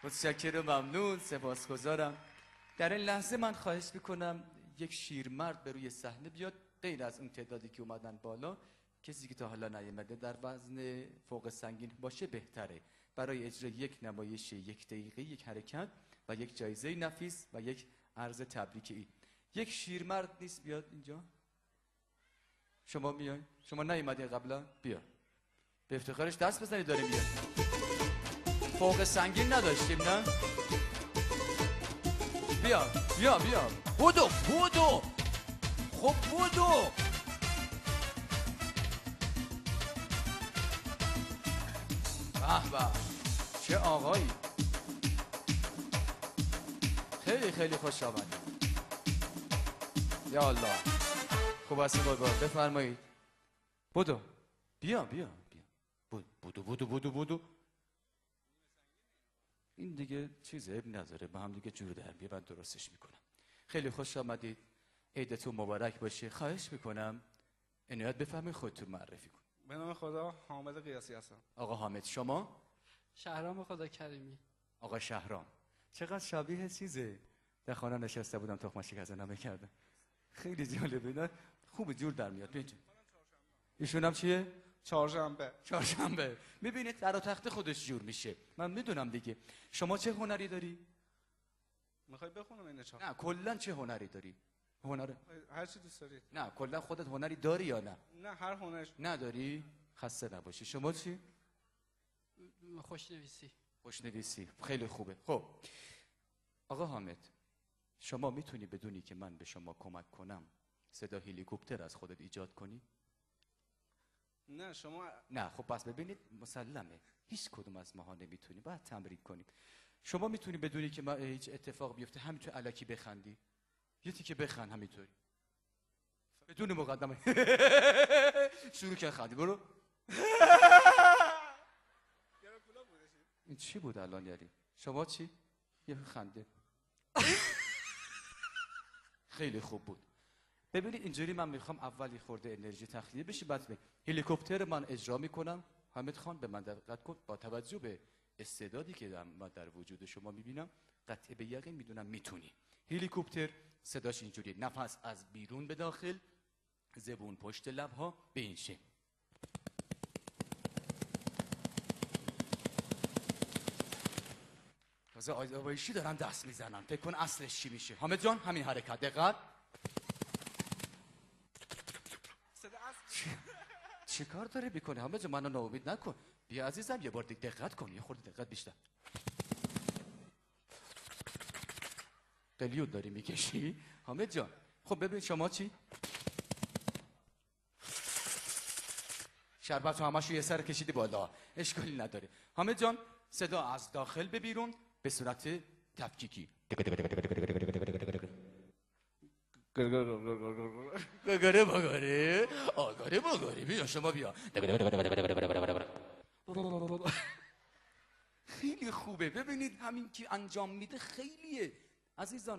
متشکرم، ممنون، سپاسگزارم. در این لحظه من خواهش میکنم یک شیرمرد به روی صحنه بیاد، غیر از اون تعدادی که اومدن بالا. کسی که تا حالا نیامده در وزن فوق سنگین باشه بهتره، برای اجرای یک نمایش 1 دقیقه، یک حرکت و یک جایزه نفیس و یک عرض تبریکی. یک شیرمرد نیست بیاد اینجا؟ شما میای؟ شما نیومدین قبلا؟ بیا به افتخارش دست بزنید. داره میاد. فوق سنگین نداشتیم نه؟ بیا بیا بیا، بودو بودو، خب بودو. به به، چه آقایی، خیلی خیلی خوش آمدید. یا الله، خوب هستی بابا، بفرمایید. بودو، بیا بیا بیا، بودو بودو بودو بودو. این دیگه چیز عیب نداره، با هم دیگه جور در میاد، من درستش میکنم. خیلی خوش آمدید، عیدتون مبارک باشه. خواهش میکنم عنایت بفرمایید خودتون معرفی کن. به نام خدا، حامد قیاسی هستم. آقا حامد. شما؟ شهرام خدا کریمی. آقا شهرام. چقدر شبیه چیزه، در خانه نشسته بودم تخم شکر میکردم. خیلی جالبه نه؟ خوب جور در میاد. ببین ایشون هم چیه؟ چهارشنبه. میبینید در تخت خودش جور میشه. من میدونم دیگه. شما چه هنری داری؟ میخوای بخونم این چهار؟ نه کلا چه هنری داری؟ هنر هر چی دوست دارید. نه کلا خودت هنری داری یا نه؟ نه هر هنرش نداری؟ خسته نباشی. شما چی؟ خوشنویسی. خیلی خوبه. خب آقا حامد، شما میتونی بدونی که من به شما کمک کنم صدا هلیکوپتر از خودت ایجاد کنی؟ نه شما نه. خب پس ببینید مسلمه هیچ کدوم از ماها نمیتونی، باید تمرین کنیم. شما میتونی بدونی که من هیچ اتفاق بیفته همینطور الکی بخندی، یه تیکه بخند همینطوری بدون مقدمه. شروع کرد خندی. برو. این چی بود الان یاری؟ شما چی؟ یه خنده. خیلی خوب بود. ببینید اینجوری من میخوام اولی خورده انرژی تخلیه بشه، بعد بگم هلیکوپتر من اجرا میکنم. حامد خان به من دقت کن، با توجه به استعدادی که من در وجود شما میبینم قطع به یقین میدونم میتونی. هلیکوپتر صداش اینجوری، نفس از بیرون به داخل، زبون پشت لبها به این شکل. تازه آیزابایشی دارن دست میزنن، فکر کن اصلش چی میشه. حامد جان همین حرکت، دقت. چی کار داره میکنه حامد جان؟ منو ناامید نکن. بیا عزیزم یه بار دیگه دقت کن، یه خورده دقت بیشتر. قلیون داری میکشی حامد جان. خب ببین شما چی؟ شربت رو همشو یه سر کشیدی بالا، اشکالی نداره. حامد جان صدا از داخل به بیرون به صورت تفکیکی. گگره بگاره، آگاره بگاره. بیا شما بیا. خیلی خوبه. ببینید همین که انجام میده خیلیه عزیزان،